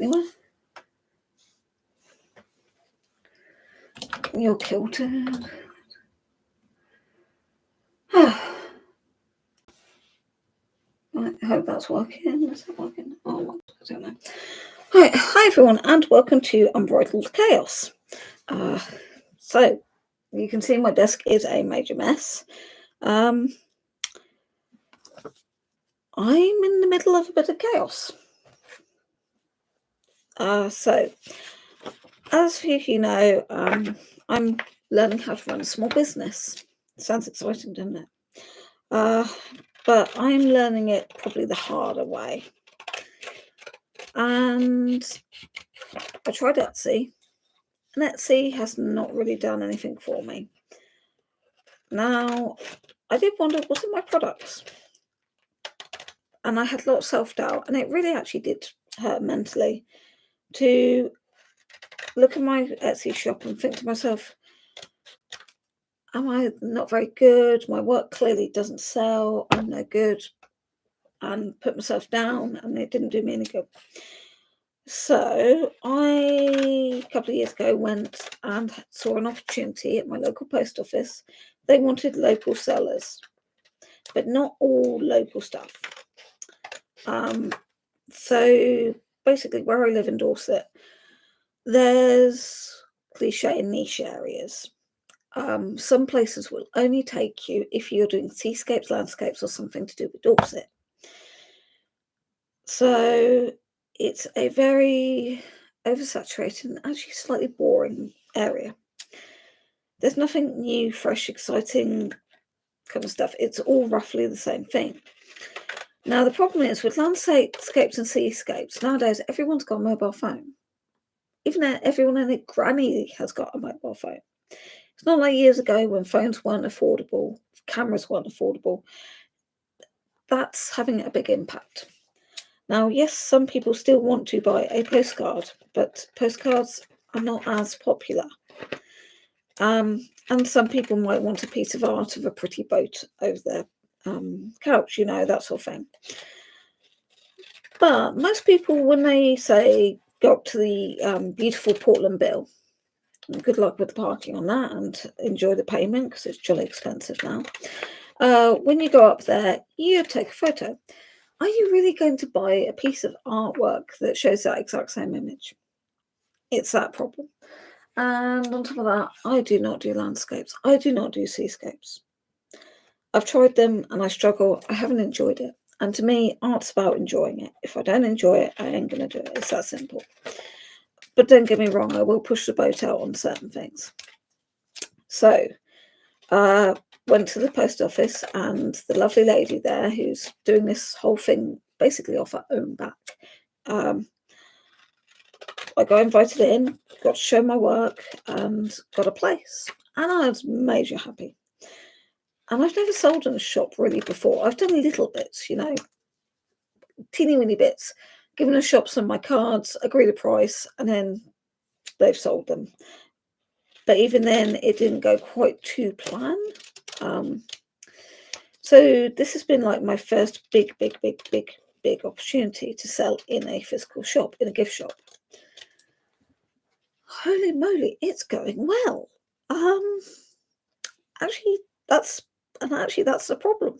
anyway. You're kilted. I hope that's working. Is it working? Oh, I don't know. Right. Hi, everyone, and welcome to Unbridled Chaos. So, you can see my desk is a major mess. I'm in the middle of a bit of chaos. So, as you know, I'm learning how to run a small business. Sounds exciting, doesn't it? But I'm learning it probably the harder way. And I tried Etsy, and Etsy has not really done anything for me. Now, I did wonder, was it my products? And I had a lot of self-doubt, and it really actually did hurt mentally to look at my Etsy shop and think to myself, am I not very good? My work clearly doesn't sell. I'm no good. And put myself down, and it didn't do me any good. So a couple of years ago, went and saw an opportunity at my local post office. They wanted local sellers, but not all local stuff. So basically, where I live in Dorset, there's cliche and niche areas. Some places will only take you if you're doing seascapes, landscapes, or something to do with Dorset. So it's a very oversaturated and actually slightly boring area. There's nothing new, fresh, exciting kind of stuff. It's all roughly the same thing. Now, the problem is with landscapes and seascapes, nowadays everyone's got a mobile phone. Even everyone and their granny has got a mobile phone. It's not like years ago when phones weren't affordable, cameras weren't affordable. That's having a big impact. Now, yes, some people still want to buy a postcard, but postcards are not as popular. And some people might want a piece of art of a pretty boat over their couch, that sort of thing. But most people, when they say go up to the beautiful Portland Bill, and good luck with the parking on that and enjoy the payment because it's jolly expensive now. When you go up there, you take a photo. Are you really going to buy a piece of artwork that shows that exact same image? It's that problem. And on top of that, I do not do landscapes. I do not do seascapes. I've tried them and I struggle. I haven't enjoyed it. And to me, art's about enjoying it. If I don't enjoy it, I ain't going to do it. It's that simple. But don't get me wrong, I will push the boat out on certain things. So, went to the post office, and the lovely lady there who's doing this whole thing basically off her own back. I got invited in, got to show my work, and got a place. And I was major happy. And I've never sold in a shop really before. I've done little bits, teeny weeny bits. Given a shop some of my cards, agreed a price, and then they've sold them. But even then, it didn't go quite to plan. So this has been like my first big opportunity to sell in a physical shop, in a gift shop. Holy moly, it's going well. Actually, that's the problem.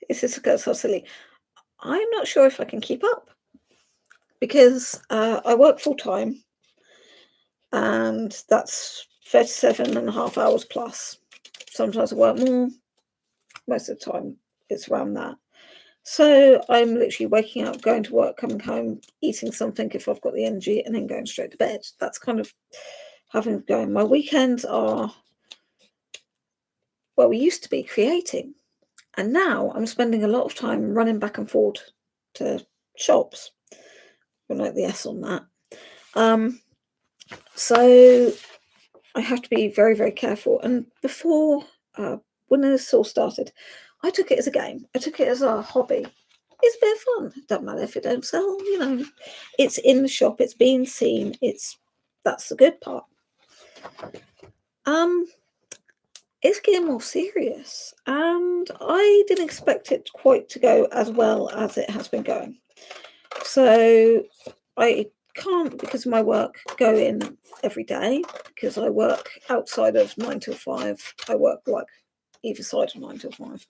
This is so silly. I'm not sure if I can keep up because I work full time, and that's 37.5 hours plus. Sometimes I work more. Most of the time, it's around that. So I'm literally waking up, going to work, coming home, eating something if I've got the energy, and then going straight to bed. That's kind of having it going. My weekends are, well, we used to be creating, and now I'm spending a lot of time running back and forth to shops. I'll note the S on that. So I have to be very, very careful. And before, when this all started, I took it as a game. I took it as a hobby. It's a bit of fun. It doesn't matter if it don't sell, It's in the shop. It's being seen. That's the good part. It's getting more serious, and I didn't expect it quite to go as well as it has been going. So I can't, because of my work, go in every day because I work outside of 9 till 5. I work like either side of 9 till 5.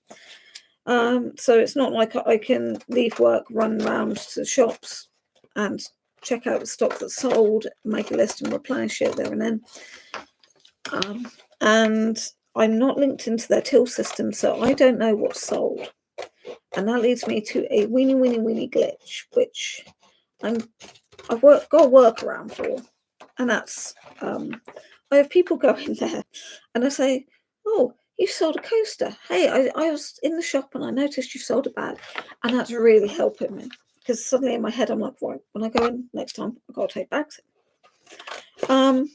So it's not like I can leave work, run around to the shops and check out the stock that's sold, make a list and replenish it there and then. And I'm not linked into their till system, so I don't know what's sold. And that leads me to a weeny glitch, which I've got a workaround for. And that's, I have people go in there and I say, oh, you sold a coaster. Hey, I was in the shop and I noticed you sold a bag. And that's really helping me. Because suddenly in my head, I'm like, right, when I go in next time, I've got to take bags in.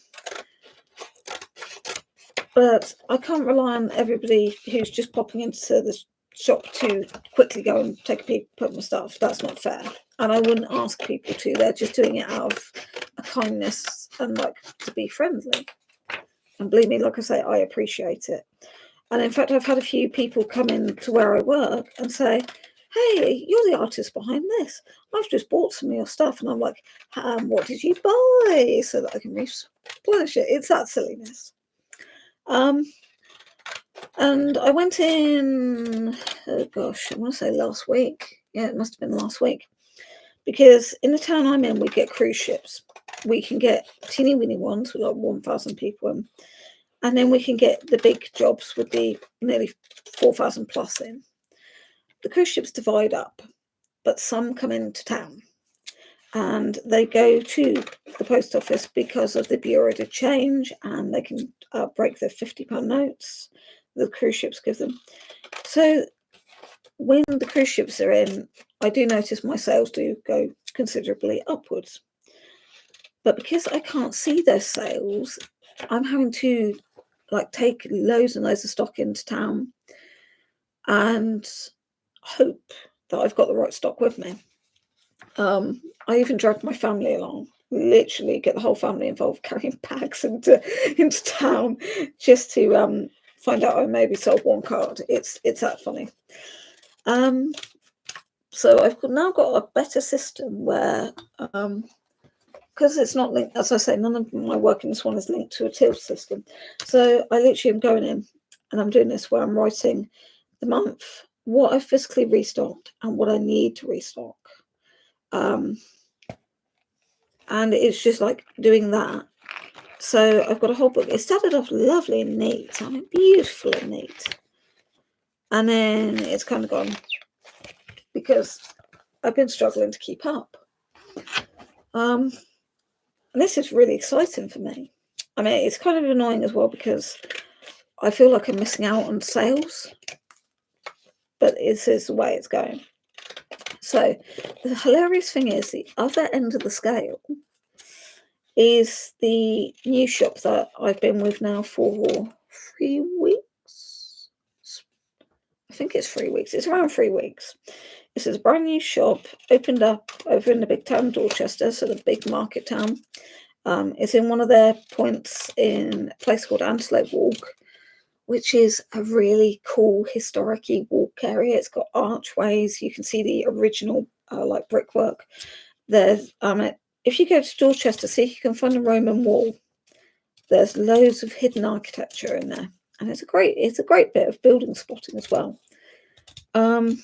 But I can't rely on everybody who's just popping into the shop to quickly go and take a peek, put my stuff. That's not fair. And I wouldn't ask people to. They're just doing it out of a kindness and like to be friendly. And believe me, like I say, I appreciate it. And in fact, I've had a few people come in to where I work and say, hey, you're the artist behind this. I've just bought some of your stuff. And I'm like, what did you buy? So that I can replenish it. It's that silliness. And I went in, oh gosh, I want to say last week. Yeah, it must have been last week. Because in the town I'm in, we get cruise ships. We can get teeny weeny ones with like 1,000 people in. And then we can get the big jobs with the nearly 4,000 plus in. The cruise ships divide up, but some come into town. And they go to the post office because of the bureau de change, and they can break their £50 notes the cruise ships give them. So when the cruise ships are in, I do notice my sales do go considerably upwards. But because I can't see those sales, I'm having to like take loads and loads of stock into town and hope that I've got the right stock with me. I even dragged my family along, literally get the whole family involved, carrying bags into town just to find out I maybe sold one card. It's that funny. So I've now got a better system where, because it's not linked, as I say, none of my work in this one is linked to a till system. So I literally am going in and I'm doing this where I'm writing the month, what I physically restocked and what I need to restock. And it's just like doing that. So I've got a whole book. It started off lovely and neat. I mean, beautiful and neat. And then it's kind of gone because I've been struggling to keep up. And this is really exciting for me. I mean, it's kind of annoying as well because I feel like I'm missing out on sales. But this is the way it's going. So the hilarious thing is the other end of the scale is the new shop that I've been with now for 3 weeks. I think it's 3 weeks. It's around 3 weeks. This is a brand new shop, opened up over in the big town Dorchester, so the big market town. It's in one of their points in a place called Antelope Walk, which is a really cool historic-y walk area. It's got archways. You can see the original like brickwork. There's if you go to Dorchester, see if you can find a Roman wall. There's loads of hidden architecture in there, and it's a great bit of building spotting as well. And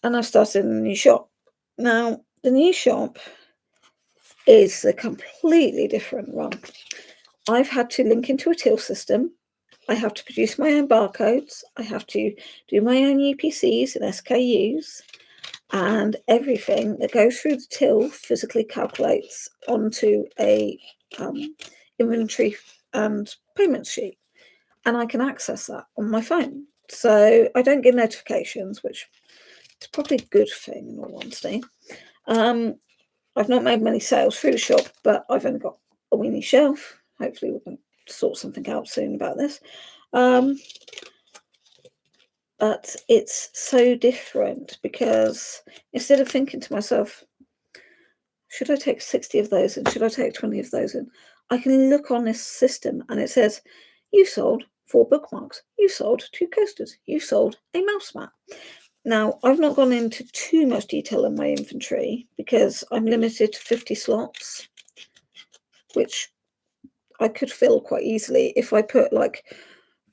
I've started a new shop. Now the new shop is a completely different run. I've had to link into a till system. I have to produce my own barcodes. I have to do my own UPCs and SKUs. And everything that goes through the till physically calculates onto a inventory and payment sheet. And I can access that on my phone. So I don't get notifications, which is probably a good thing in all honesty. I've not made many sales through the shop, but I've only got a weenie shelf. Hopefully we can sort something out soon about this. But it's so different because instead of thinking to myself, should I take 60 of those in? Should I take 20 of those in? I can look on this system and it says, you sold 4 bookmarks. You sold 2 coasters. You sold a mouse mat. Now, I've not gone into too much detail in my inventory because I'm limited to 50 slots, which I could fill quite easily if I put like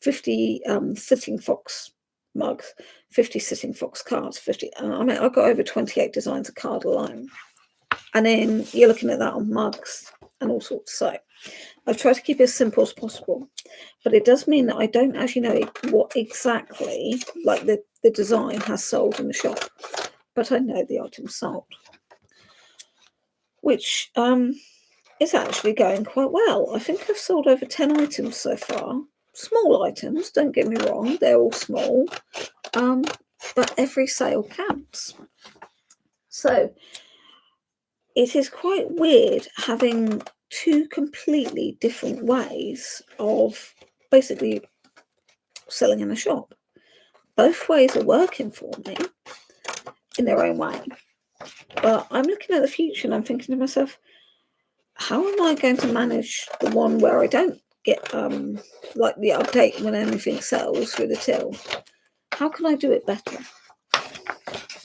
50 sitting fox mugs, 50 sitting fox cards, 50. I mean, I've got over 28 designs of card alone. And then you're looking at that on mugs and all sorts. So I've tried to keep it as simple as possible. But it does mean that I don't actually know what exactly, like the design has sold in the shop. But I know the item sold, which is actually going quite well. I think I've sold over 10 items so far. Small items, don't get me wrong, they're all small, but every sale counts. So it is quite weird having two completely different ways of basically selling in a shop. Both ways are working for me in their own way. But I'm looking at the future and I'm thinking to myself, how am I going to manage the one where I don't get like the update when anything sells through the till? How can I do it better?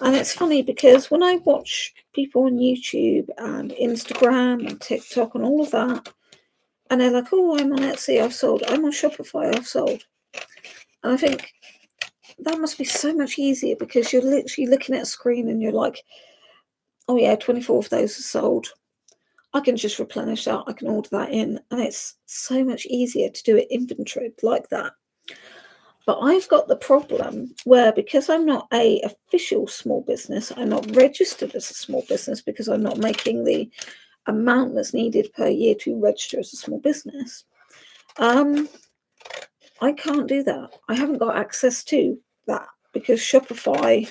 And it's funny because when I watch people on YouTube and Instagram and TikTok and all of that, and they're like, oh, I'm on Etsy, I've sold. I'm on Shopify, I've sold. And I think that must be so much easier because you're literally looking at a screen and you're like, oh yeah, 24 of those are sold. I can just replenish that. I can order that in. And it's so much easier to do it inventory like that. But I've got the problem where because I'm not a official small business, I'm not registered as a small business because I'm not making the amount that's needed per year to register as a small business. I can't do that. I haven't got access to that because Shopify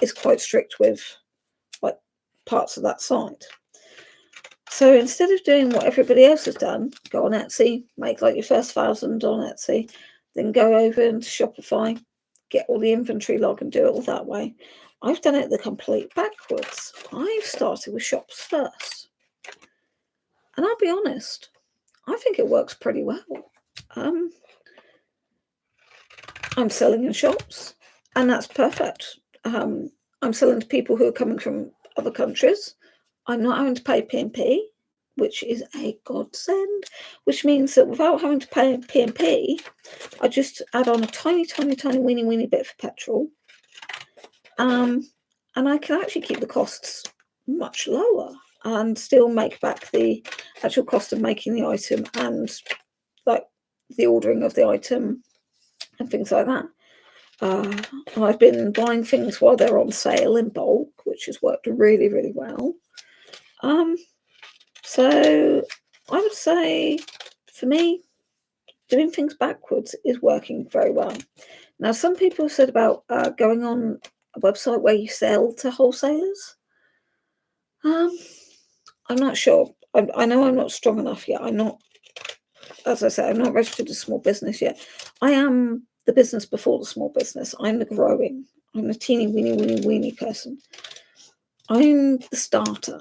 is quite strict with like parts of that site. So instead of doing what everybody else has done, go on Etsy, make like your first 1,000 on Etsy, then go over into Shopify, get all the inventory log and do it all that way. I've done it the complete backwards. I've started with shops first. And I'll be honest, I think it works pretty well. I'm selling in shops, and that's perfect. I'm selling to people who are coming from other countries. I'm not having to pay P&P, which is a godsend, which means that without having to pay P&P, I just add on a tiny, tiny, tiny, weeny, weeny bit for petrol. And I can actually keep the costs much lower and still make back the actual cost of making the item and like the ordering of the item and things like that. I've been buying things while they're on sale in bulk, which has worked really, really well. So I would say for me, doing things backwards is working very well. Now, some people have said about going on a website where you sell to wholesalers. I'm not sure. I know I'm not strong enough yet. I'm not, as I say, I'm not registered as a small business yet. I am the business before the small business. I'm the growing. I'm the teeny weeny weeny weeny person. I'm the starter.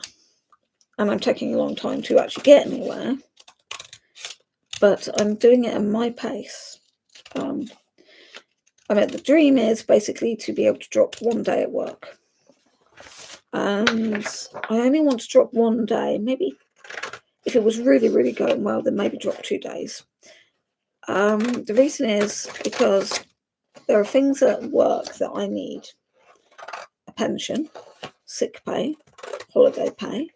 And I'm taking a long time to actually get anywhere. But I'm doing it at my pace. The dream is basically to be able to drop one day at work. And I only want to drop one day. Maybe if it was really, really going well, then maybe drop 2 days. The reason is because there are things at work that I need. A pension, sick pay, holiday pay,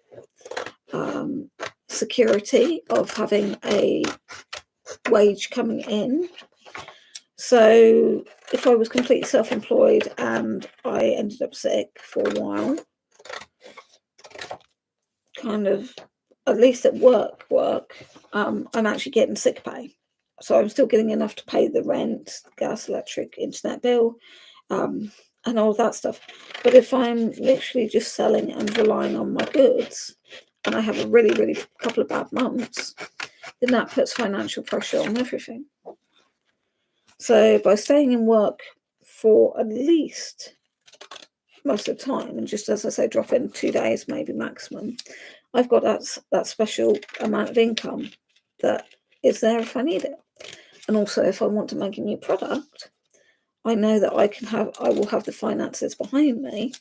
security of having a wage coming in. So if I was completely self-employed and I ended up sick for a while, kind of, at least at work, I'm actually getting sick pay. So I'm still getting enough to pay the rent, gas, electric, internet bill, and all that stuff. But if I'm literally just selling and relying on my goods, and I have a really, really couple of bad months, then that puts financial pressure on everything. So by staying in work for at least most of the time, and just as I say, drop in 2 days, maybe maximum, I've got that special amount of income that is there if I need it. And also if I want to make a new product, I know that I will have the finances behind me,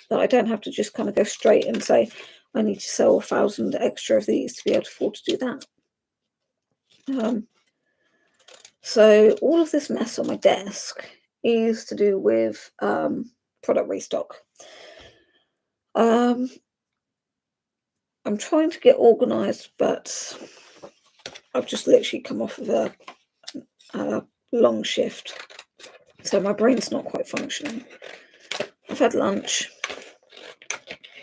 that I don't have to just kind of go straight and say, I need to sell 1,000 extra of these to be able to afford to do that. So all of this mess on my desk is to do with product restock. I'm trying to get organised, but I've just literally come off of a long shift, so my brain's not quite functioning. I've had lunch,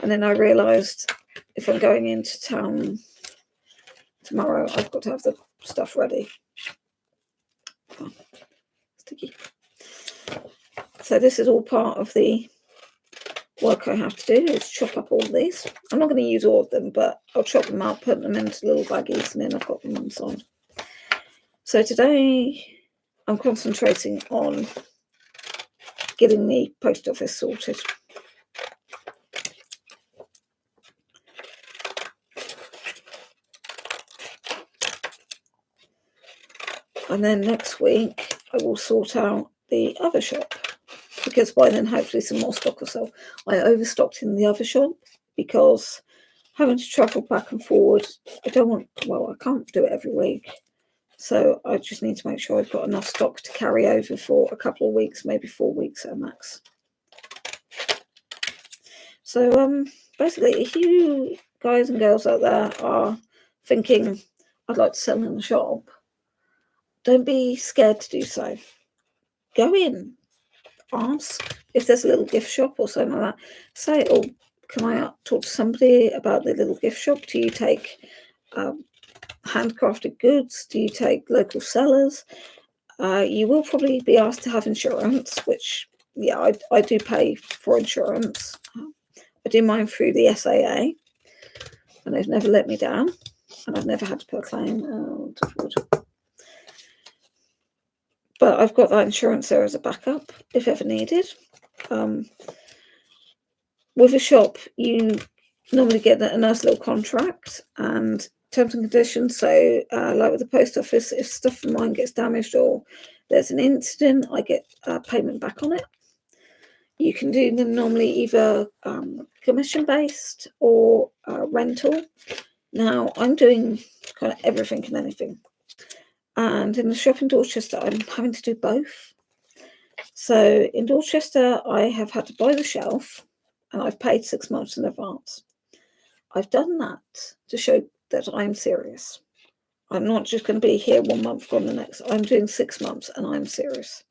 and then I realised if I'm going into town tomorrow, I've got to have the stuff ready. Oh, sticky. So this is all part of the work I have to do, is chop up all of these. I'm not going to use all of them, but I'll chop them up, put them into little baggies, and then I've got them on the side. So today I'm concentrating on getting the post office sorted. And then next week I will sort out the other shop, because by then hopefully some more stock will sell. I overstocked in the other shop because having to travel back and forward, I can't do it every week. So I just need to make sure I've got enough stock to carry over for a couple of weeks, maybe 4 weeks at max. So basically, if you guys and girls out there are thinking, I'd like to sell in the shop, don't be scared to do so. Go in, ask if there's a little gift shop or something like that. Say, oh, can I talk to somebody about the little gift shop? Do you take handcrafted goods? Do you take local sellers? You will probably be asked to have insurance, which, yeah, I do pay for insurance. I do mine through the SAA, and they've never let me down, and I've never had to put a claim. But I've got that insurance there as a backup if ever needed. With a shop, you normally get a nice little contract and terms and conditions. So like with the post office, if stuff of mine gets damaged or there's an incident, I get payment back on it. You can do them normally either commission based or rental. Now I'm doing kind of everything and anything, and in the shop in Dorchester I'm having to do both. So in Dorchester I have had to buy the shelf, and I've paid 6 months in advance. I've done that to show that I'm serious. I'm not just going to be here 1 month, gone the next. I'm doing 6 months, and I'm serious.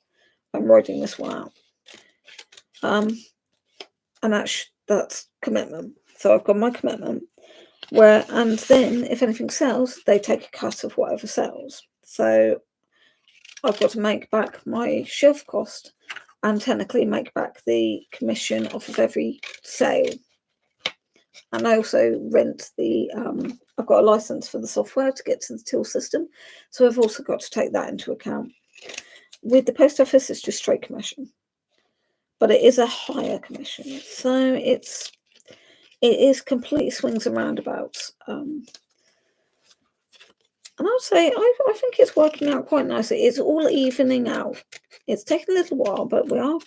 I'm riding this one out. And that's commitment. So I've got my commitment. And then if anything sells, they take a cut of whatever sells. So I've got to make back my shelf cost and technically make back the commission off of every sale. And I also rent I've got a license for the software to get to the till system. So I've also got to take that into account. With the post office, it's just straight commission, but it is a higher commission. So it is complete swings and roundabouts. And I would say I think it's working out quite nicely. It's all evening out. It's taken a little while, but we are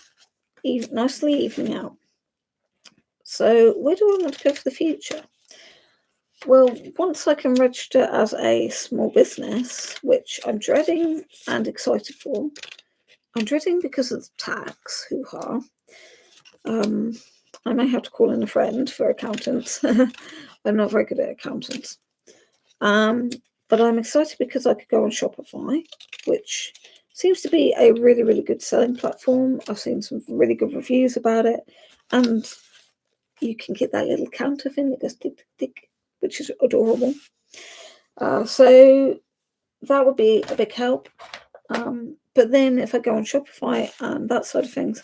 nicely evening out. So where do I want to go for the future? Well, once I can register as a small business, which I'm dreading and excited for. I'm dreading because of the tax, hoo-ha. I may have to call in a friend for accountants. I'm not very good at accountants. But I'm excited because I could go on Shopify, which seems to be a really, really good selling platform. I've seen some really good reviews about it. And you can get that little counter thing that goes tick, tick, tick, which is adorable. So that would be a big help. But then if I go on Shopify and that side of things,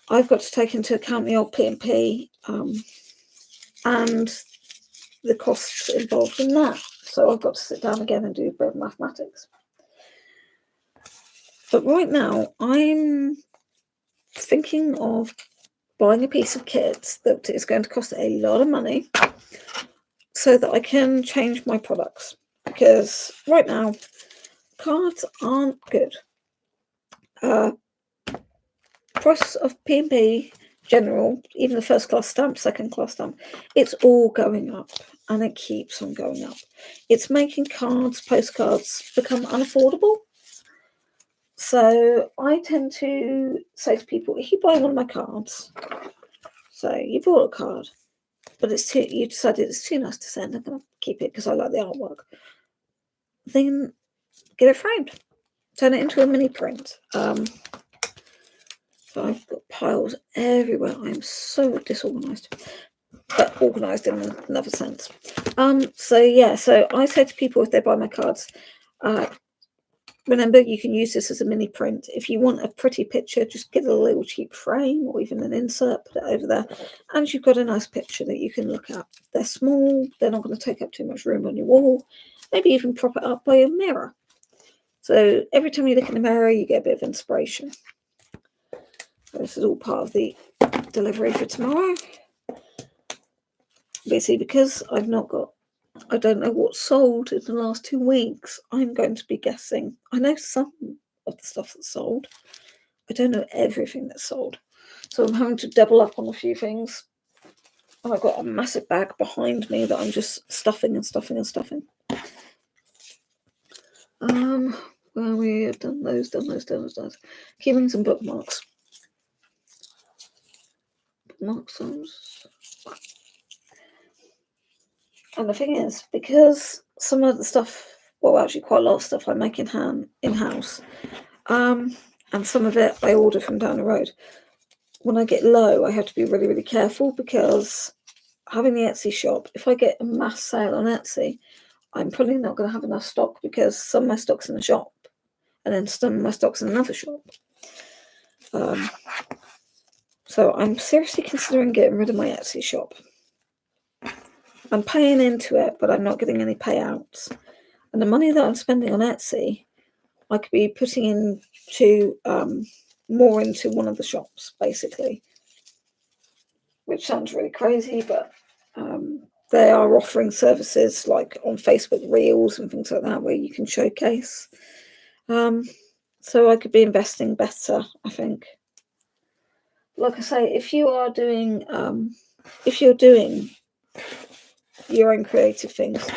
I've got to take into account the old P&P and the costs involved in that. So I've got to sit down again and do a bit of mathematics. But right now, I'm thinking of buying a piece of kit that is going to cost a lot of money so that I can change my products. Because right now, cards aren't good. price of P&P general, even the first class stamp, second class stamp, it's all going up, and it keeps on going up. It's making cards, postcards become unaffordable. So I tend to say to people, if you buy one of my cards, so you bought a card, but you decided it's too nice to send, I'm going to keep it because I like the artwork, then get it framed. Turn it into a mini print. So I've got piles everywhere. I'm so disorganised, but organised in another sense. So I say to people, if they buy my cards, remember, you can use this as a mini print. If you want a pretty picture, just get a little cheap frame or even an insert, put it over there, and you've got a nice picture that you can look at. They're small, they're not going to take up too much room on your wall. Maybe even prop it up by a mirror. So every time you look in the mirror, you get a bit of inspiration. This is all part of the delivery for tomorrow. Basically, because I don't know what's sold in the last 2 weeks, I'm going to be guessing. I know some of the stuff that's sold. I don't know everything that's sold. So I'm having to double up on a few things. And I've got a massive bag behind me that I'm just stuffing and stuffing and stuffing. Well, we have done those. Keeping some bookmarks. Bookmarks. And the thing is, because some of the stuff, well, actually quite a lot of stuff I make in-house, and some of it I order from down the road. When I get low, I have to be really, really careful, because having the Etsy shop, if I get a mass sale on Etsy, I'm probably not going to have enough stock, because some of my stock's in the shop, and then some of my stock's in another shop. So I'm seriously considering getting rid of my Etsy shop. I'm paying into it, but I'm not getting any payouts. And the money that I'm spending on Etsy, I could be putting into more into one of the shops, basically. Which sounds really crazy, but they are offering services like on Facebook Reels and things like that, where you can showcase. So I could be investing better, I think. Like I say, if you're doing your own creative things,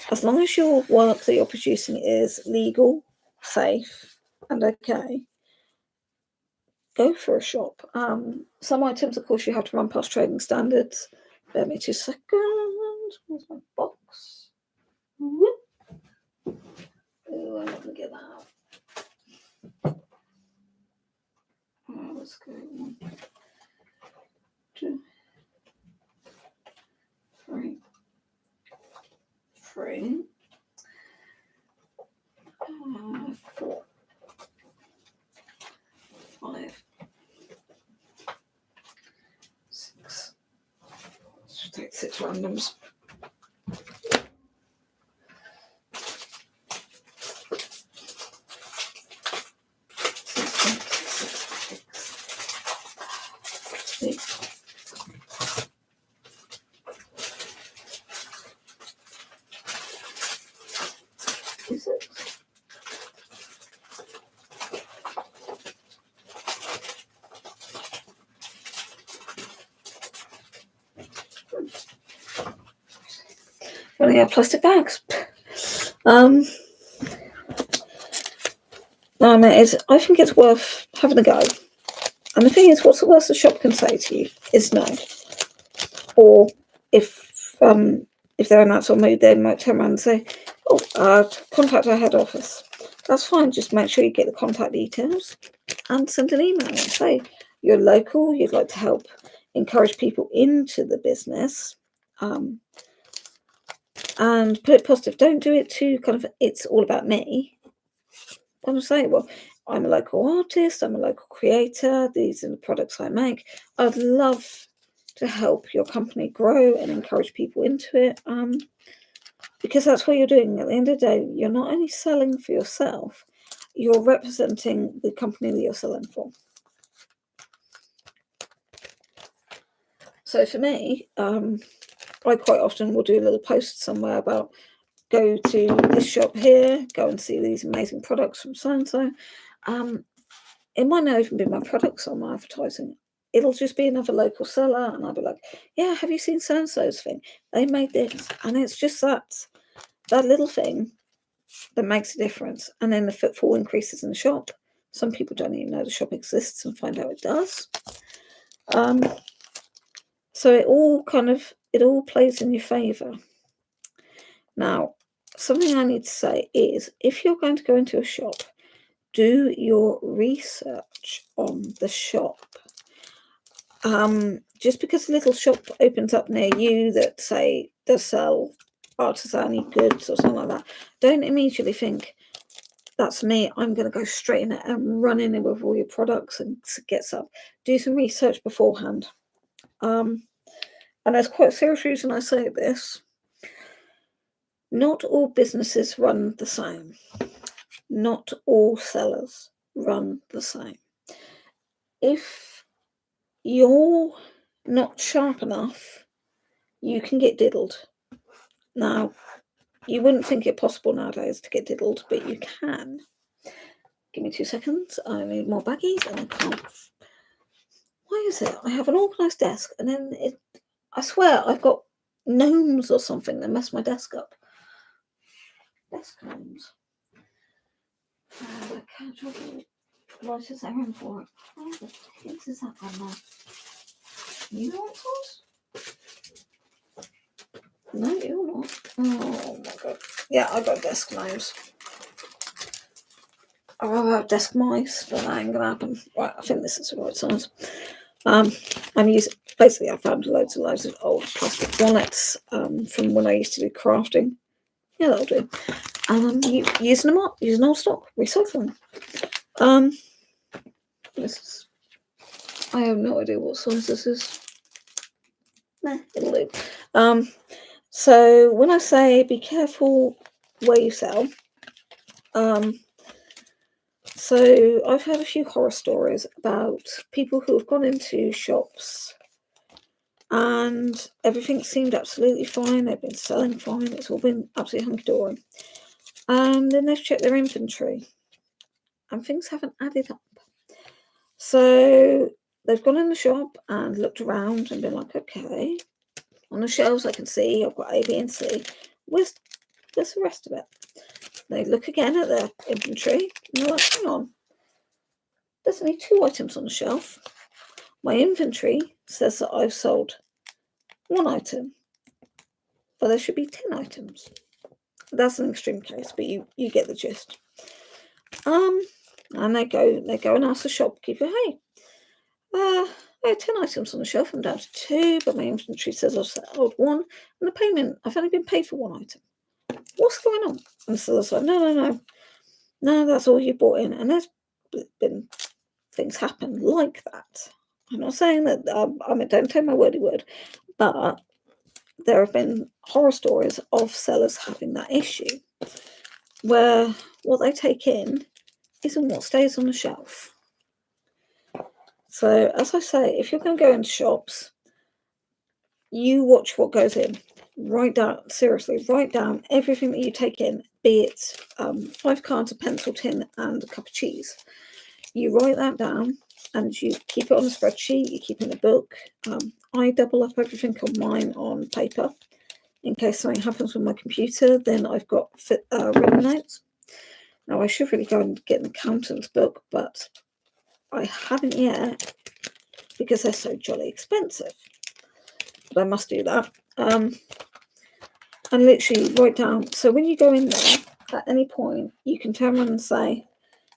as long as your work that you're producing is legal, safe, and okay, go for a shop. Some items, of course, you have to run past trading standards. Bear me 2 seconds. Where's my box? Oh, I'm not going to get that out. Let's go 1, 2, 3, 4, 5, 6. Let's take 6 randoms. Is it? Running out of plastic bags. I think it's worth having a go. And the thing is, what's the worst the shop can say to you is no. Or if they're in that sort of mood, they might turn around and say, contact our head office. That's fine. Just make sure you get the contact details and send an email and say you're local, you'd like to help encourage people into the business, and put it positive. Don't do it too kind of, it's all about me. I'm saying, well, I'm a local artist, I'm a local creator, these are the products I make. I'd love to help your company grow and encourage people into it, because that's what you're doing. At the end of the day, you're not only selling for yourself, you're representing the company that you're selling for. So for me, I quite often will do a little post somewhere about, go to this shop here, go and see these amazing products from so-and-so. it might not even be my products on my advertising. It'll just be another local seller, and I'll be like, yeah, have you seen so-and-so's thing? They made this. And it's just that little thing that makes a difference. And then the footfall increases in the shop. Some people don't even know the shop exists and find out it does. So it all plays in your favour. Now, something I need to say is, if you're going to go into a shop, do your research on the shop. Just because a little shop opens up near you that, say, does sell artisan goods or something like that, don't immediately think, that's me, I'm going to go straight in and run in with all your products and get some. Do some research beforehand. And there's quite a serious reason I say this. Not all businesses run the same. Not all sellers run the same. If you're not sharp enough, you can get diddled. Now, you wouldn't think it possible nowadays to get diddled, but you can. Give me 2 seconds. I need more baggies and I can't. Why is it? I have an organised desk and then I swear I've got gnomes or something that mess my desk up. Desk gnomes. I can't try to write a errand for it. Where the heck is that one now? You know what it was? No, you're not. Oh my god. Yeah, I got desk gnomes. I rather have desk mice, but that ain't gonna happen. Right, I think this is the right size. I'm using, basically I found loads of old plastic wallets from when I used to do crafting. Yeah, that'll do. Using them up, using old stock, recycling. I have no idea what size this is. Nah, it'll do. So when I say be careful where you sell, so I've heard a few horror stories about people who have gone into shops and everything seemed absolutely fine. They've been selling fine. It's all been absolutely hunky-dory. And then they've checked their inventory and things haven't added up. So they've gone in the shop and looked around and been like, okay, on the shelves I can see I've got A, B and C. Where's the rest of it? They look again at their inventory and they're like, hang on, there's only 2 items on the shelf. My inventory says that I've sold 1 item, but there should be 10 items. That's an extreme case, but you get the gist. And they go and ask the shopkeeper, hey, I had 10 items on the shelf, I'm down to 2, but my inventory says I've sold 1, and the payment, I've only been paid for 1 item. What's going on? And the seller's like, no, that's all you bought in. And there's been things happen like that. I'm not saying that, don't take my wordy word, but there have been horror stories of sellers having that issue where what they take in isn't what stays on the shelf. So, as I say, if you're going to go into shops, you watch what goes in. Write down everything that you take in, be it 5 cards, a pencil tin, and a cup of cheese. You write that down and you keep it on a spreadsheet, you keep it in a book. I double up everything on mine on paper. In case something happens with my computer, then I've got written notes. Now, I should really go and get an accountant's book, but I haven't yet because they're so jolly expensive. But I must do that. And literally write down. So when you go in there, at any point, you can turn around and say,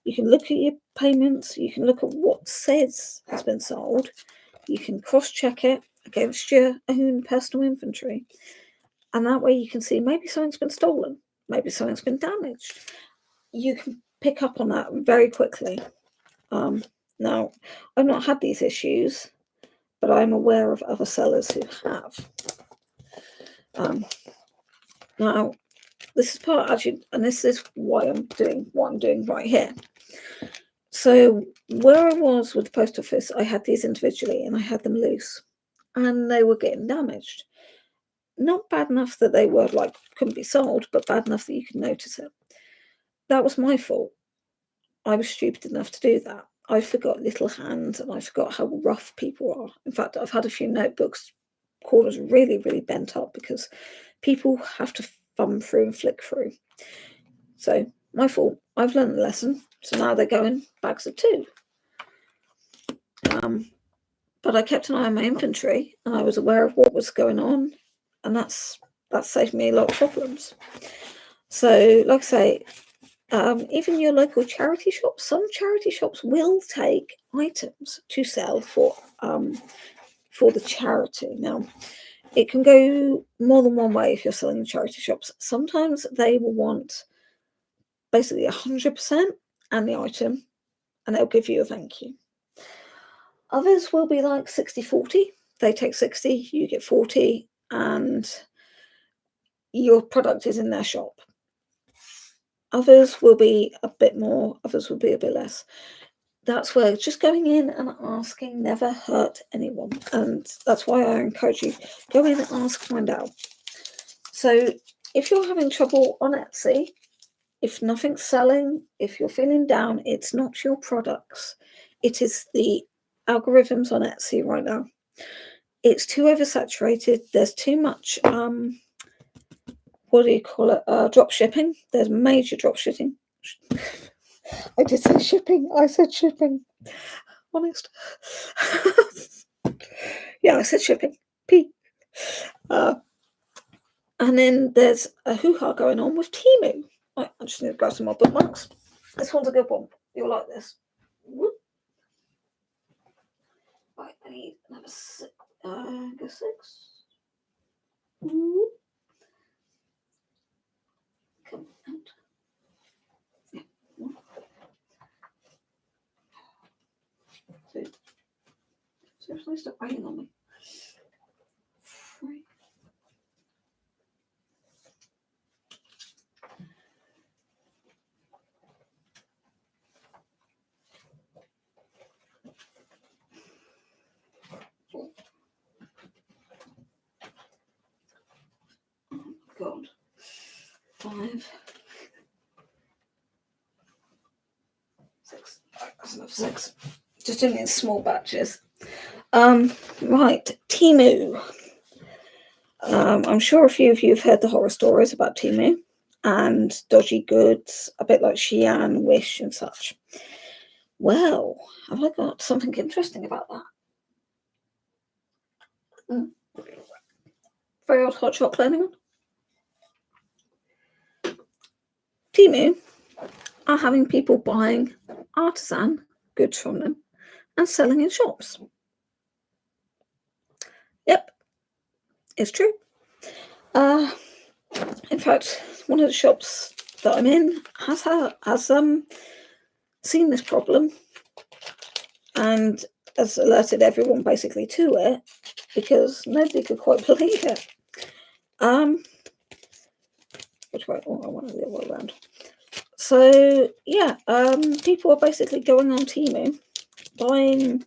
you can look at your payments, you can look at what says has been sold, you can cross-check it against your own personal inventory. And that way you can see maybe something's been stolen, maybe something's been damaged. You can pick up on that very quickly. Now, I've not had these issues, but I'm aware of other sellers who have. Now, this is part actually, and this is why I'm doing what I'm doing right here. So where I was with the post office, I had these individually and I had them loose and they were getting damaged. Not bad enough that they were like couldn't be sold, but bad enough that you could notice it. That was my fault. I was stupid enough to do that. I forgot little hands, and I forgot how rough people are. In fact, I've had a few notebooks corners really, really bent up because people have to thumb through and flick through. So my fault. I've learned the lesson. So now they're going bags of 2. But I kept an eye on my inventory, and I was aware of what was going on, and that saved me a lot of problems. So, like I say, even your local charity shops, some charity shops will take items to sell for the charity. Now, it can go more than one way if you're selling in charity shops. Sometimes they will want basically 100% and the item, and they'll give you a thank you. Others will be like 60-40. They take 60, you get 40, and your product is in their shop. Others will be a bit more, others will be a bit less. That's where just going in and asking never hurt anyone. And that's why I encourage you, go in, ask, find out. So if you're having trouble on Etsy, if nothing's selling, if you're feeling down, it's not your products. It is the algorithms on Etsy right now. It's too oversaturated. There's too much, what do you call it? Drop shipping. There's major drop shipping. I did say shipping. I said shipping. Honest. Yeah, I said shipping. P. And then there's a hoo-ha going on with Temu. Right, I just need to grab some more bookmarks. This one's a good one. You'll like this. Whoop. Right, I need another 6. Go 6. Whoop. Come out. Yeah. 1. 2. Seriously, stop writing on me. 3. God. 5. 6. Right, that's enough 6. Just doing it in small batches. Right, Temu. I'm sure a few of you have heard the horror stories about Temu and dodgy goods, a bit like Shein, Wish, and such. Well, have I got something interesting about that? Very odd hot chocolate, anyone? Temu are having people buying artisan goods from them and selling in shops. Yep, it's true. In fact, one of the shops that I'm in has seen this problem and has alerted everyone basically to it because nobody could quite believe it. Which way? Oh, I want the other way around. So yeah, people are basically going on Temu, buying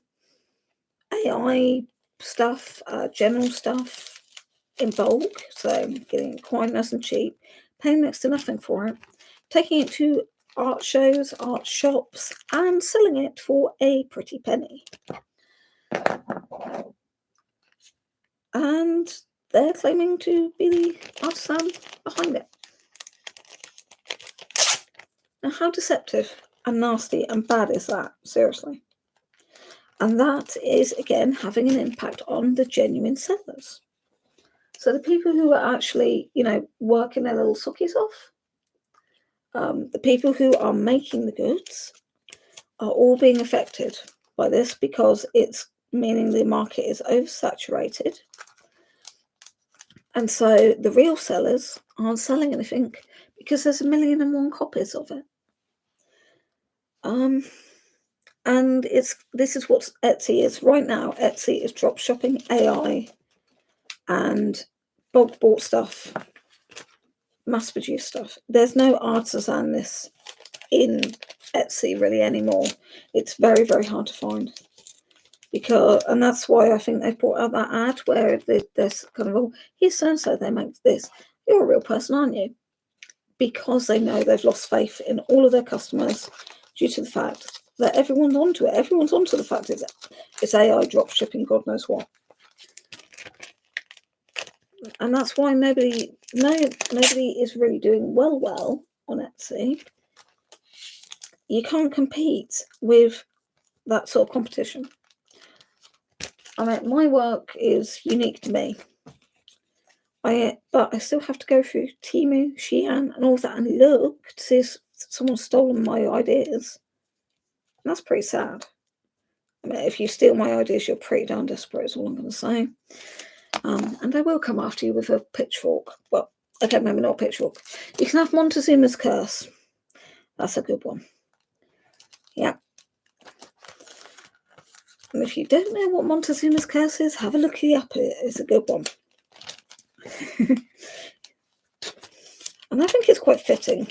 AI stuff, general stuff in bulk, so getting it quite nice and cheap, paying next to nothing for it, taking it to art shows, art shops, and selling it for a pretty penny. And they're claiming to be the artisan behind it. Now, how deceptive and nasty and bad is that? Seriously. And that is, again, having an impact on the genuine sellers. So the people who are actually, working their little sockies off, the people who are making the goods are all being affected by this because it's meaning the market is oversaturated. And so the real sellers aren't selling anything because there's 1,000,001 copies of it. And this is what Etsy is right now. Etsy is drop shopping AI and bulk bought stuff, mass produced stuff. There's no artisanness in Etsy really anymore. It's very, very hard to find. And that's why I think they've brought out that ad where there's kind of, oh, here's so-and-so, they make this. You're a real person, aren't you? Because they know they've lost faith in all of their customers due to the fact that everyone's onto it. Everyone's onto the fact that it's AI drop shipping, God knows what. And that's why nobody is really doing well on Etsy. You can't compete with that sort of competition. I mean, my work is unique to me. But I still have to go through Temu, Shein, and all that, and look to see if someone's stolen my ideas. And that's pretty sad. I mean, if you steal my ideas, you're pretty darn desperate, is all I'm going to say. And they will come after you with a pitchfork. Well, okay, maybe not a pitchfork. You can have Montezuma's Curse. That's a good one. Yeah. And if you don't know what Montezuma's Curse is, have a look it up. It's a good one. And I think it's quite fitting.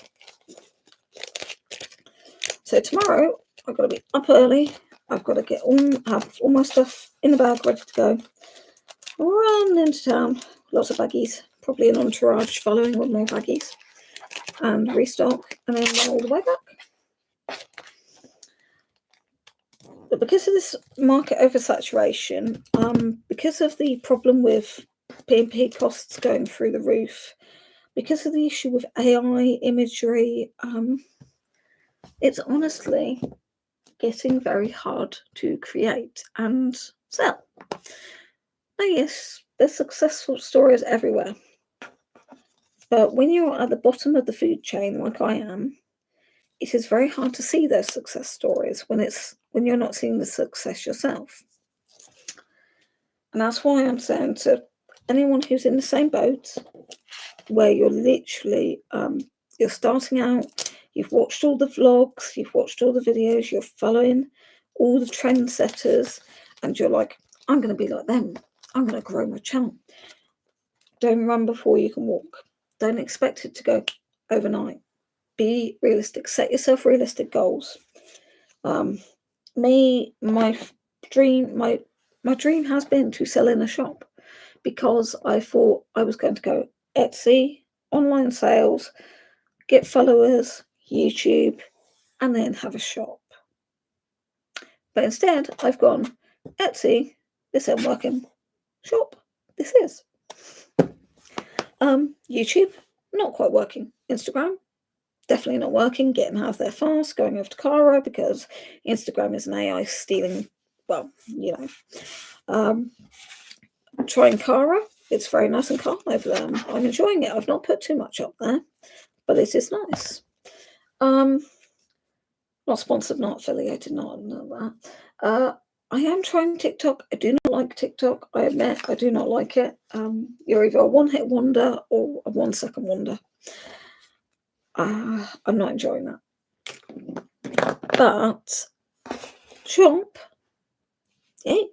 So tomorrow, I've got to be up early. I've got to have all my stuff in the bag ready to go. Run into town. Lots of baggies. Probably an entourage following with more baggies. And restock. And then run all the way back. But because of this market oversaturation, because of the problem with P&P costs going through the roof, because of the issue with AI imagery, it's honestly getting very hard to create and sell. Now, yes, there's successful stories everywhere. But when you're at the bottom of the food chain, like I am, it is very hard to see those success stories when you're not seeing the success yourself. And that's why I'm saying to anyone who's in the same boat, where you're literally, you're starting out, you've watched all the vlogs, you've watched all the videos, you're following all the trendsetters, and you're like, I'm going to be like them. I'm going to grow my channel. Don't run before you can walk. Don't expect it to go overnight. Be realistic. Set yourself realistic goals. My dream has been to sell in a shop, because I thought I was going to go Etsy, online sales, get followers, YouTube, and then have a shop. But instead, I've gone Etsy, this ain't working. Shop, this is. YouTube, not quite working. Instagram, definitely not working. Getting out of there fast, going over to Cara, because Instagram is an AI stealing, well, you know. Trying Cara, it's very nice and calm over there. I'm enjoying it. I've not put too much up there, but it is nice. Not sponsored, not affiliated, not that. I am trying TikTok. I do not like TikTok. I admit I do not like it. You're either a one-hit wonder or a 1-second wonder. I'm not enjoying that. But shop, yeah,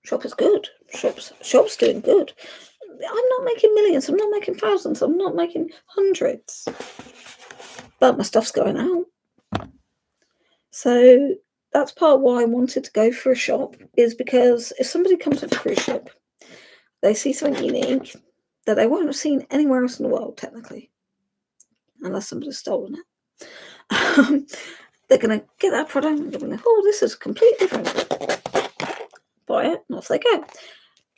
shop is good. Shop's doing good. I'm not making millions. I'm not making thousands. I'm not making hundreds. But my stuff's going out. So that's part why I wanted to go for a shop, is because if somebody comes with a cruise ship, they see something unique that they won't have seen anywhere else in the world, technically, unless somebody's stolen it. They're going to get that product and they're going to, oh, this is completely different. Buy it, and off they go.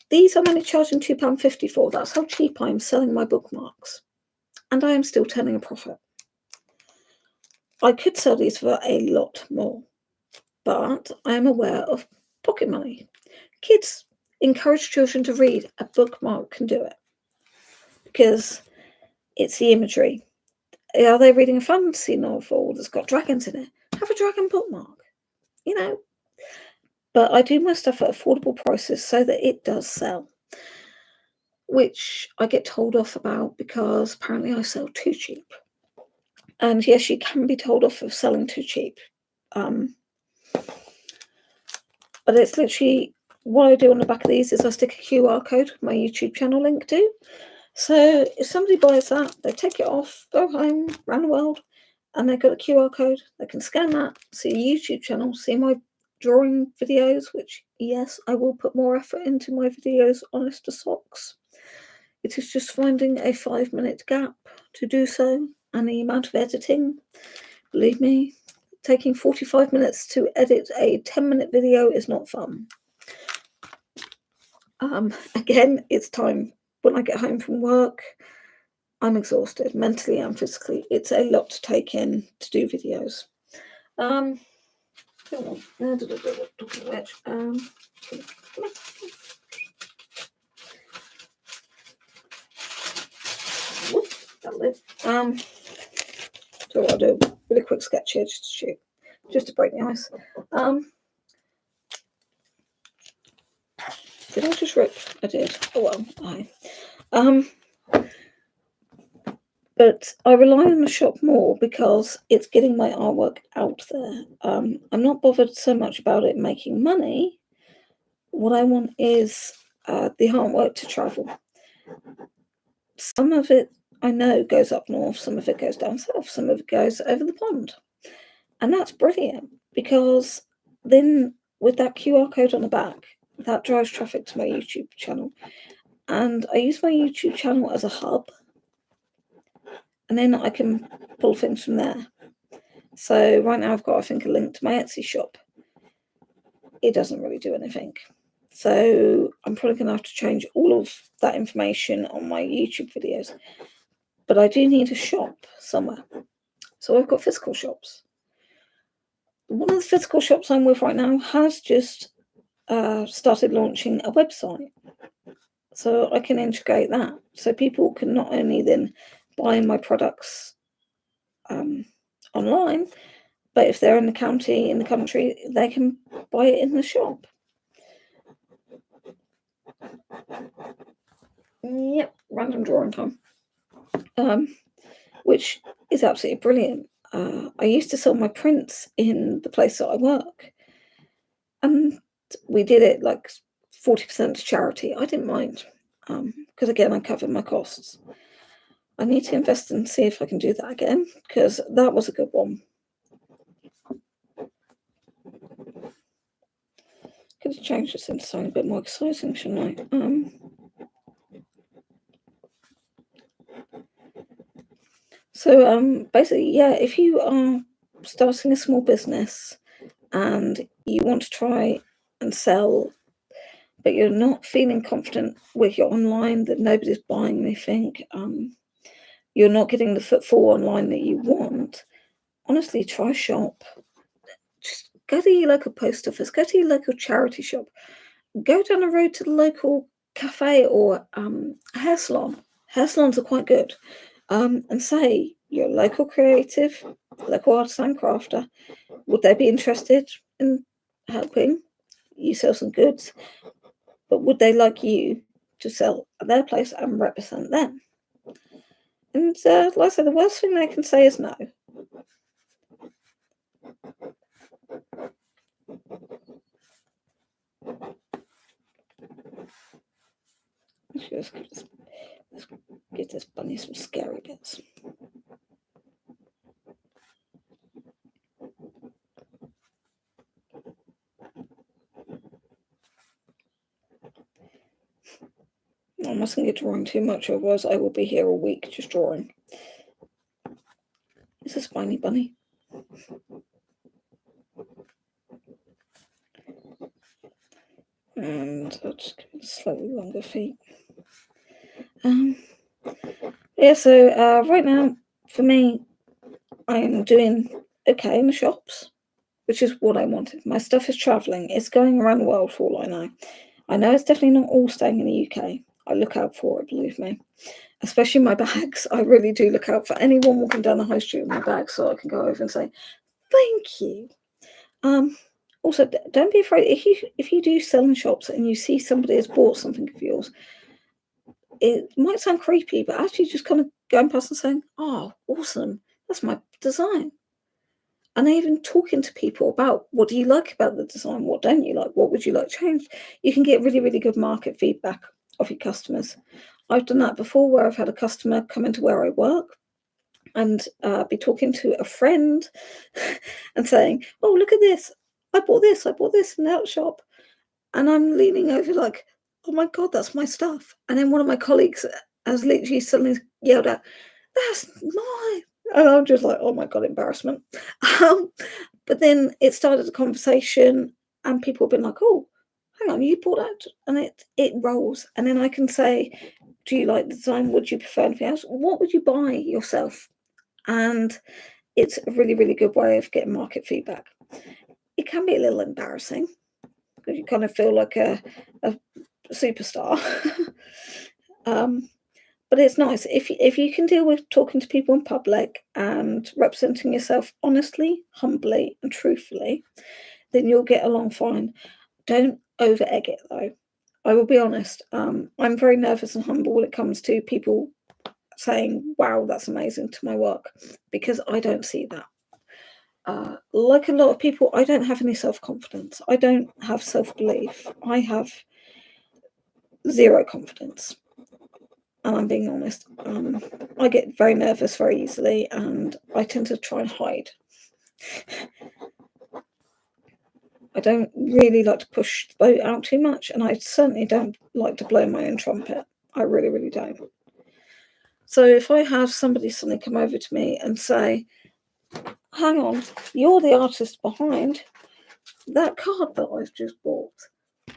These I'm only charging £2.50 for. That's how cheap I am selling my bookmarks. And I am still turning a profit. I could sell these for a lot more, but I am aware of pocket money. Kids, encourage children to read. A bookmark can do it, because it's the imagery. Are they reading a fantasy novel that's got dragons in it? Have a dragon bookmark, you know. But I do my stuff at affordable prices so that it does sell, which I get told off about because apparently I sell too cheap. And yes, you can be told off of selling too cheap. But it's literally, what I do on the back of these is I stick a QR code with my YouTube channel link to. So if somebody buys that, they take it off, go home, around the world, and they've got a QR code. They can scan that, see a YouTube channel, see my drawing videos, which, yes, I will put more effort into my videos, honest to socks. It is just finding a 5-minute gap to do so, and the amount of editing, believe me, it taking 45 minutes to edit a 10-minute video is not fun. Again, it's time when I get home from work. I'm exhausted mentally and physically. It's a lot to take in to do videos. So I'll do a really quick sketch here just to break the ice. Did I just rip? I did. Oh well, but I rely on the shop more because it's getting my artwork out there. I'm not bothered so much about it making money. What I want is the artwork to travel. Some of it I know goes up north, some of it goes down south, some of it goes over the pond. And that's brilliant because then with that QR code on the back, that drives traffic to my YouTube channel. And I use my YouTube channel as a hub. And then I can pull things from there. So right now I've got, I think, a link to my Etsy shop. It doesn't really do anything. So I'm probably going to have to change all of that information on my YouTube videos. But I do need a shop somewhere. So I've got physical shops. One of the physical shops I'm with right now has just started launching a website. So I can integrate that. So people can not only then buy my products online, but if they're in the country, they can buy it in the shop. Yep, random drawing time. Which is absolutely brilliant. I used to sell my prints in the place that I work, and we did it like 40% to charity. I didn't mind, because again, I covered my costs. I need to invest and see if I can do that again, because that was a good one. Could have changed this into something a bit more exciting, shouldn't I? So basically, yeah, if you are starting a small business and you want to try and sell, but you're not feeling confident with your online, that nobody's buying anything, you're not getting the footfall online that you want, honestly, try shop. Just go to your local post office, go to your local charity shop, go down the road to the local cafe or hair salon. Hair salons are quite good. And say you're a local creative, local artist and crafter. Would they be interested in helping you sell some goods? But would they like you to sell at their place and represent them? And like I said, the worst thing they can say is no. Let's give this bunny some scary bits. I mustn't get drawing too much, otherwise I will be here all week just drawing. It's a spiny bunny. And I'll just give it slightly longer feet. Yeah, so right now, for me, I'm doing okay in the shops, which is what I wanted. My stuff is travelling. It's going around the world for all I know. I know it's definitely not all staying in the UK. I look out for it, believe me. Especially my bags. I really do look out for anyone walking down the high street with my bag so I can go over and say, thank you. Also, don't be afraid. If you do sell in shops and you see somebody has bought something of yours, it might sound creepy, but actually just kind of going past and saying, oh, awesome, that's my design. And even talking to people about what do you like about the design, what don't you like, what would you like changed, you can get really, really good market feedback of your customers. I've done that before where I've had a customer come into where I work and be talking to a friend and saying, oh, look at this, I bought this in the out shop. And I'm leaning over like, oh my God, that's my stuff. And then one of my colleagues has literally suddenly yelled out, that's mine. And I'm just like, oh my God, embarrassment. But then it started a conversation, and people have been like, oh, hang on, you bought that, and it rolls. And then I can say, do you like the design? Would you prefer anything else? What would you buy yourself? And it's a really, really good way of getting market feedback. It can be a little embarrassing because you kind of feel like a superstar. But it's nice if you can deal with talking to people in public and representing yourself honestly, humbly, and truthfully, then you'll get along fine. Don't over egg it though. I will be honest. I'm very nervous and humble when it comes to people saying, wow, that's amazing to my work, because I don't see that. Like a lot of people, I don't have any self-confidence. I don't have self-belief. I have zero confidence. And I'm being honest. I get very nervous very easily, and I tend to try and hide. I don't really like to push the boat out too much, and I certainly don't like to blow my own trumpet. I really, really don't. So if I have somebody suddenly come over to me and say, hang on, you're the artist behind that card that I've just bought,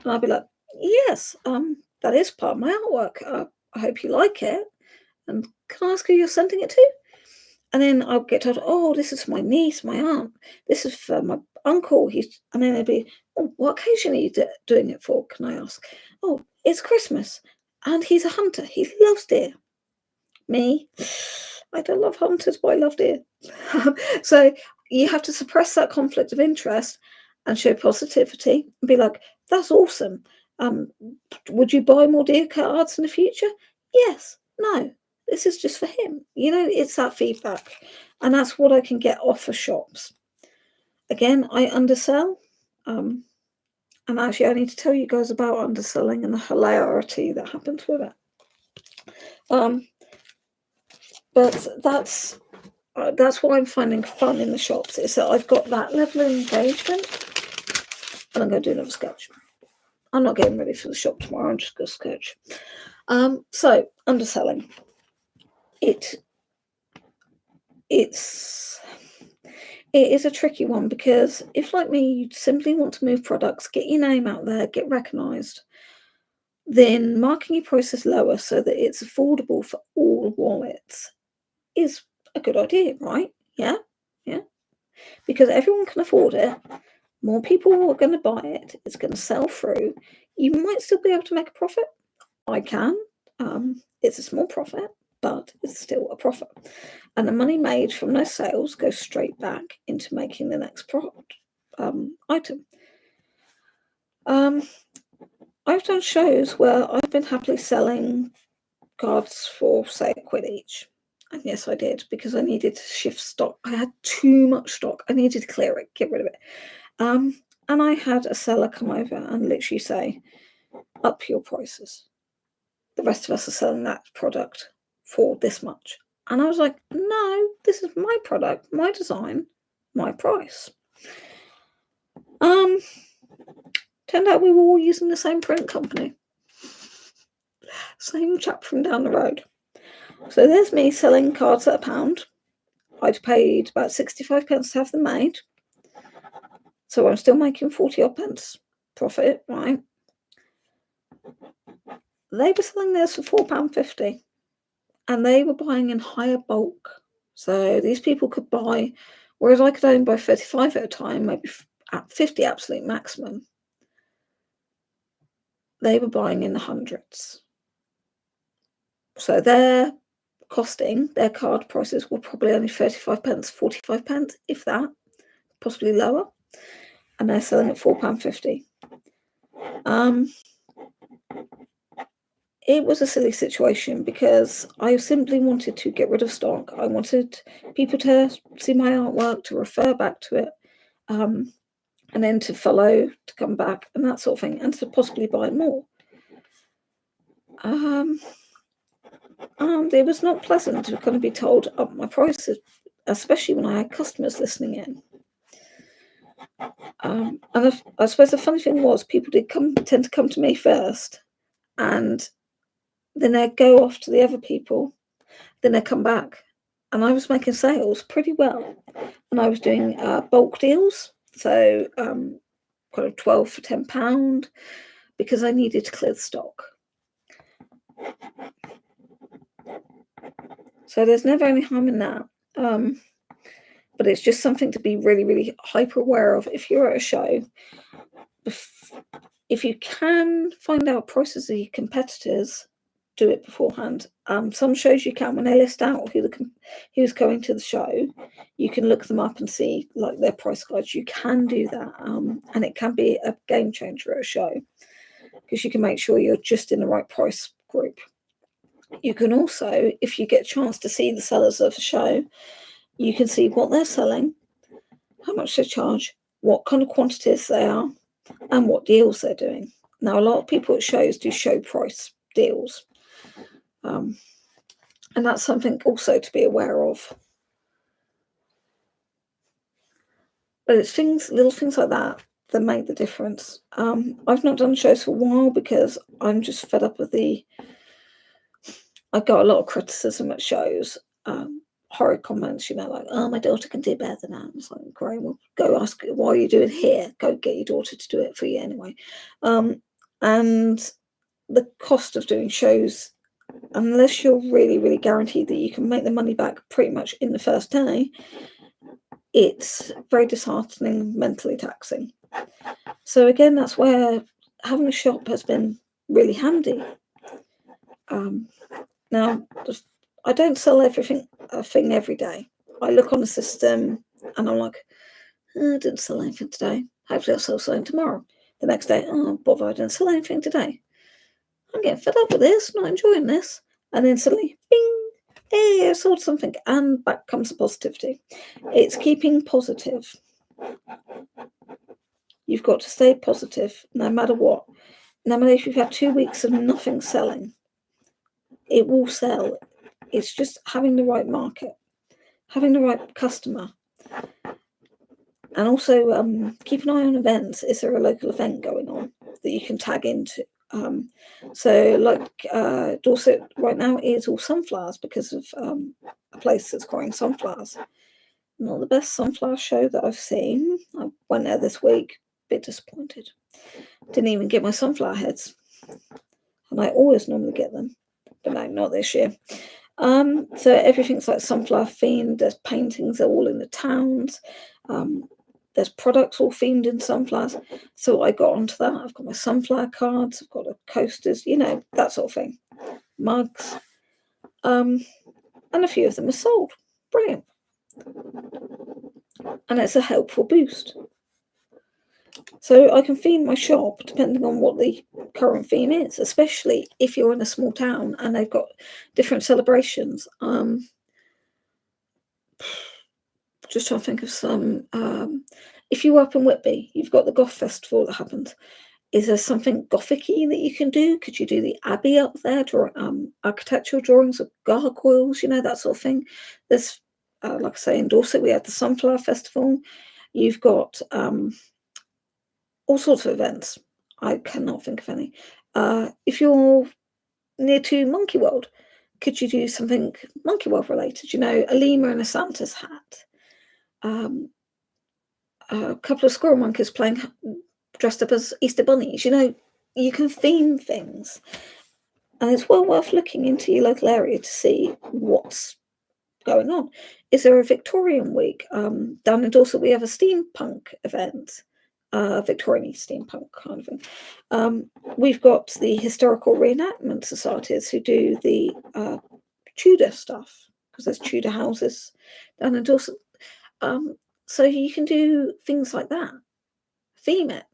and I'll be like, yes, that is part of my artwork. I hope you like it. And can I ask who you're sending it to? And then I'll get told, oh, this is for my niece, my aunt. This is for my uncle. And then they'll be, oh, what occasion are you doing it for? Can I ask? Oh, it's Christmas. And he's a hunter. He loves deer. Me, I don't love hunters, but I love deer. So you have to suppress that conflict of interest and show positivity and be like, that's awesome. Would you buy more deer cards in the future? Yes. No. This is just for him. It's that feedback. And that's what I can get off of shops. Again, I undersell. And actually, I need to tell you guys about underselling and the hilarity that happens with it. But that's what I'm finding fun in the shops, is that I've got that level of engagement. And I'm going to do another sketch. I'm not getting ready for the shop tomorrow. I'm just going to sketch. So, underselling. It is a tricky one, because if, like me, you simply want to move products, get your name out there, get recognised, then marking your prices lower so that it's affordable for all wallets is a good idea, right? Yeah. Because everyone can afford it. More people are going to buy it. It's going to sell through. You might still be able to make a profit. I can. It's a small profit, but it's still a profit. And the money made from those sales goes straight back into making the next product item. I've done shows where I've been happily selling cards for, say, £1 each. And yes, I did, because I needed to shift stock. I had too much stock. I needed to clear it, get rid of it. And I had a seller come over and literally say, up your prices. The rest of us are selling that product for this much. And I was like, no, this is my product, my design, my price. Turned out we were all using the same print company. Same chap from down the road. So there's me selling cards at £1. I'd paid about 65 pence to have them made. So I'm still making 40 odd pence profit, right? They were selling theirs for £4.50. And they were buying in higher bulk. So these people could buy, whereas I could only buy 35 at a time, maybe at 50 absolute maximum. They were buying in the hundreds. So their card prices were probably only 35 pence, 45 pence, if that, possibly lower. And they're selling at £4.50. It was a silly situation, because I simply wanted to get rid of stock. I wanted people to see my artwork, to refer back to it, and then to follow, to come back, and that sort of thing, and to possibly buy more. And it was not pleasant to kind of be told up my prices, especially when I had customers listening in. And I suppose the funny thing was, people did tend to come to me first, and then they'd go off to the other people, then they'd come back, and I was making sales pretty well, and I was doing bulk deals, so kind of 12 for £10 because I needed to clear the stock. So there's never any harm in that. But it's just something to be really, really hyper aware of if you're at a show. If you can find out prices of your competitors, do it beforehand. Some shows you can, when they list out who's going to the show, you can look them up and see like their price guides. You can do that, and it can be a game changer at a show because you can make sure you're just in the right price group. You can also, if you get a chance to see the sellers of a show, you can see what they're selling, how much they charge, what kind of quantities they are, and what deals they're doing. Now, a lot of people at shows do show price deals. And that's something also to be aware of. But it's little things like that make the difference. I've not done shows for a while because I'm just fed up with I got a lot of criticism at shows. Horrid comments, like, oh, my daughter can do better than that. It's like, great, well, go ask, what are you doing here? Go get your daughter to do it for you anyway. And the cost of doing shows, unless you're really, really guaranteed that you can make the money back pretty much in the first day, it's very disheartening, mentally taxing. So again, that's where having a shop has been really handy. Now, I don't sell a thing every day. I look on the system and I'm like, I didn't sell anything today. Hopefully I'll sell something tomorrow. The next day, oh, bother, I didn't sell anything today. I'm getting fed up with this, not enjoying this. And then suddenly, bing, hey, I sold something. And back comes the positivity. It's keeping positive. You've got to stay positive no matter what. No matter if you've had 2 weeks of nothing selling, it will sell. It's just having the right market, having the right customer. And also keep an eye on events. Is there a local event going on that you can tag into? So like Dorset right now is all sunflowers because of a place that's growing sunflowers. Not the best sunflower show that I've seen. I went there this week, a bit disappointed. Didn't even get my sunflower heads. And I always normally get them, but no, not this year. So everything's like sunflower themed. There's paintings all in the towns. There's products all themed in sunflowers. So I got onto that. I've got my sunflower cards. I've got the coasters, that sort of thing. Mugs. And a few of them are sold. Brilliant. And it's a helpful boost. So I can theme my shop depending on what the current theme is, especially if you're in a small town and they've got different celebrations. Just trying to think of some. If you were up in Whitby, you've got the Goth Festival that happens. Is there something Gothic-y that you can do? Could you do the Abbey up there, architectural drawings of gargoyles, that sort of thing? There's, like I say, in Dorset, we have the Sunflower Festival. You've got all sorts of events. I cannot think of any. If you're near to Monkey World, could you do something Monkey World related? A lemur and a Santa's hat. A couple of squirrel monkeys dressed up as Easter bunnies. You can theme things. And it's well worth looking into your local area to see what's going on. Is there a Victorian week? Down in Dorset, we have a steampunk event. Victorian steampunk kind of thing. We've got the Historical Reenactment Societies who do the Tudor stuff, because there's Tudor houses down in Dorset. So you can do things like that. Theme it.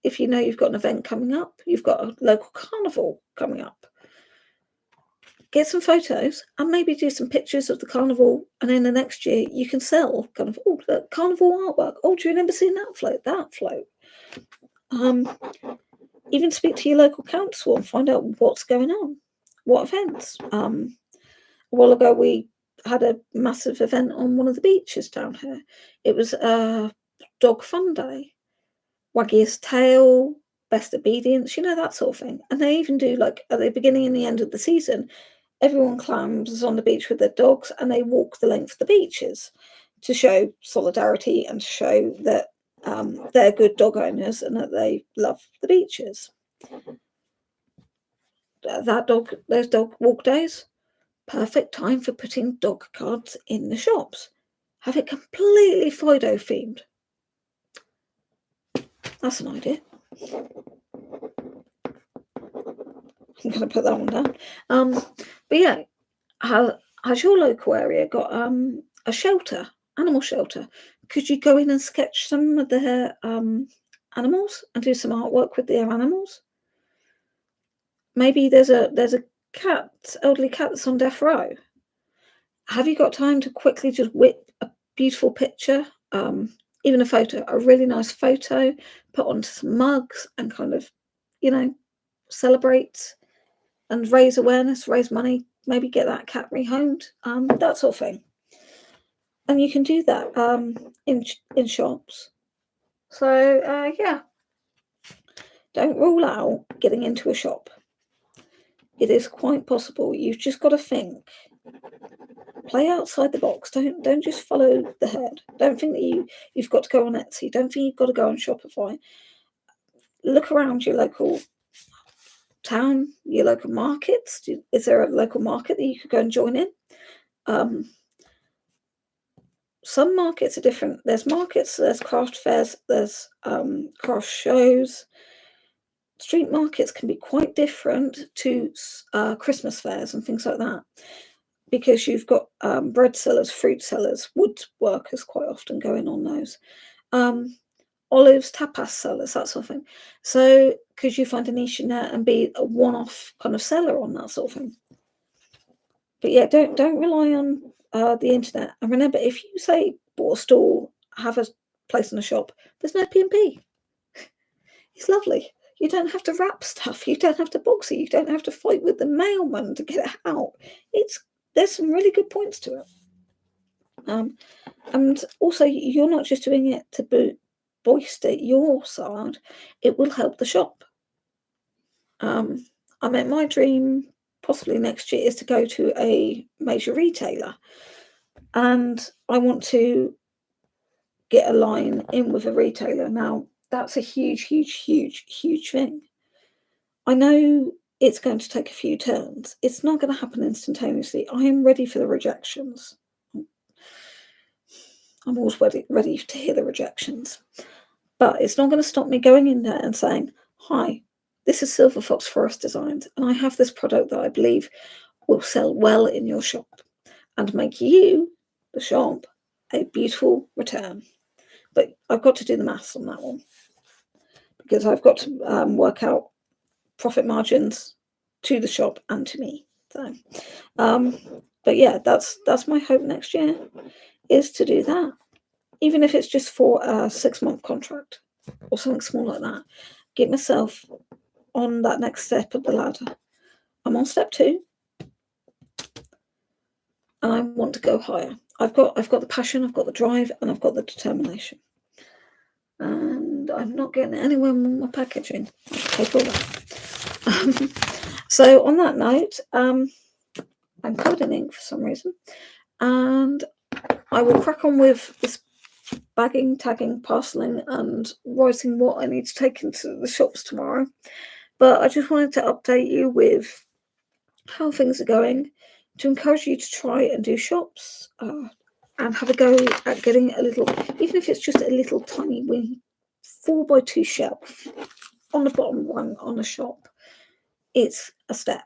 If you've got an event coming up, you've got a local carnival coming up. Get some photos and maybe do some pictures of the carnival, and then the next year you can sell the carnival artwork. Oh, do you remember seeing that float? Even speak to your local council and find out what's going on, what events. A while ago we had a massive event on one of the beaches down here. It was a dog fun day, waggiest tail, best obedience, that sort of thing. And they even do, like, at the beginning and the end of the season, everyone clambers on the beach with their dogs and they walk the length of the beaches to show solidarity and to show that they're good dog owners and that they love the beaches. Those dog walk days, perfect time for putting dog cards in the shops. Have it completely Fido themed. That's an idea. I'm going to put that one down. But yeah, has your local area got a shelter, animal shelter? Could you go in and sketch some of their animals and do some artwork with their animals? Maybe there's a elderly cat that's on death row. Have you got time to quickly just whip a beautiful picture, even a photo, a really nice photo, put onto some mugs and kind of, celebrate and raise awareness, raise money, maybe get that cat rehomed, that sort of thing. And you can do that in shops. So, yeah, don't rule out getting into a shop. It is quite possible. You've just got to think. Play outside the box. Don't just follow the herd. Don't think that you've got to go on Etsy. Don't think you've got to go on Shopify. Look around your local town, your local markets. Is there a local market that you could go and join in? Some markets are different. There's markets, there's craft fairs, there's craft shows. Street markets can be quite different to Christmas fairs and things like that, because you've got bread sellers, fruit sellers, woodworkers quite often going on those. Olives, tapas sellers, that sort of thing. So could you find a niche in there and be a one-off kind of seller on that sort of thing? But yeah, don't rely on the internet. And remember, if you say bought a stall, have a place in a shop, there's no P&P. It's lovely. You don't have to wrap stuff. You don't have to box it. You don't have to fight with the mailman to get it out. There's some really good points to it. And also, you're not just doing it to bolster your side. It will help the shop. I mean, my dream possibly next year is to go to a major retailer, and I want to get a line in with a retailer. Now, that's a huge thing. I know it's going to take a few turns. It's not going to happen instantaneously. I am ready for the rejections. I'm always ready to hear the rejections. But it's not going to stop me going in there and saying, hi, this is Silver Fox Forest Designs, and I have this product that I believe will sell well in your shop and make you, the shop, a beautiful return. But I've got to do the maths on that one, because I've got to work out profit margins to the shop and to me. So, but yeah, that's my hope next year, is to do that, even if it's just for a 6-month contract or something small like that. Get myself on that next step of the ladder. I'm on step 2, and I want to go higher. I've got the passion, I've got the drive, and I've got the determination. And I'm not getting anywhere with my packaging. I'll take all that. So on that note, I'm covered in ink for some reason, and I will crack on with this bagging, tagging, parceling, and writing what I need to take into the shops tomorrow. But I just wanted to update you with how things are going, to encourage you to try and do shops and have a go at getting a little, even if it's just a little tiny wee 4x2 shelf on the bottom rung on a shop. It's a step.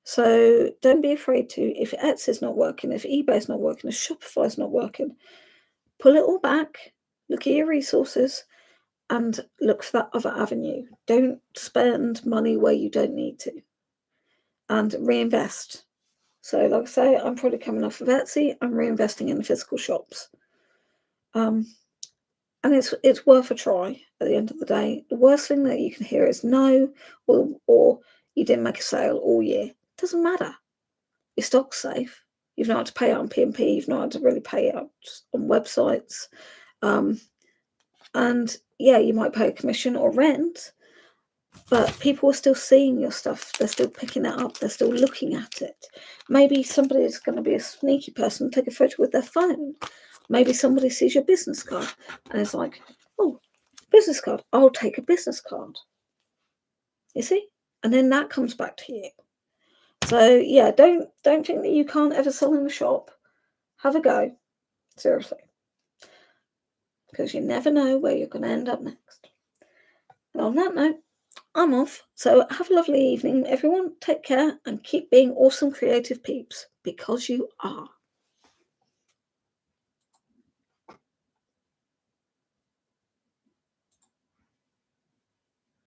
So don't be afraid to, if Etsy's not working, if eBay's not working, if Shopify's not working, pull it all back, look at your resources, and look for that other avenue. Don't spend money where you don't need to, and reinvest. So like I say, I'm probably coming off of Etsy. I'm reinvesting in the physical shops. And it's worth a try at the end of the day. The worst thing that you can hear is no, or you didn't make a sale all year. It doesn't matter. Your stock's safe. You've not had to pay out on P&P. You've not had to really pay out on websites. And yeah, you might pay a commission or rent, but people are still seeing your stuff. They're still picking it up. They're still looking at it. Maybe somebody is going to be a sneaky person, take a photo with their phone. Maybe somebody sees your business card and is like, oh, business card, I'll take a business card. You see? And then that comes back to you. So yeah, don't think that you can't ever sell in the shop. Have a go. Seriously. Because you never know where you're going to end up next. And on that note, I'm off. So have a lovely evening, everyone. Take care and keep being awesome creative peeps, because you are.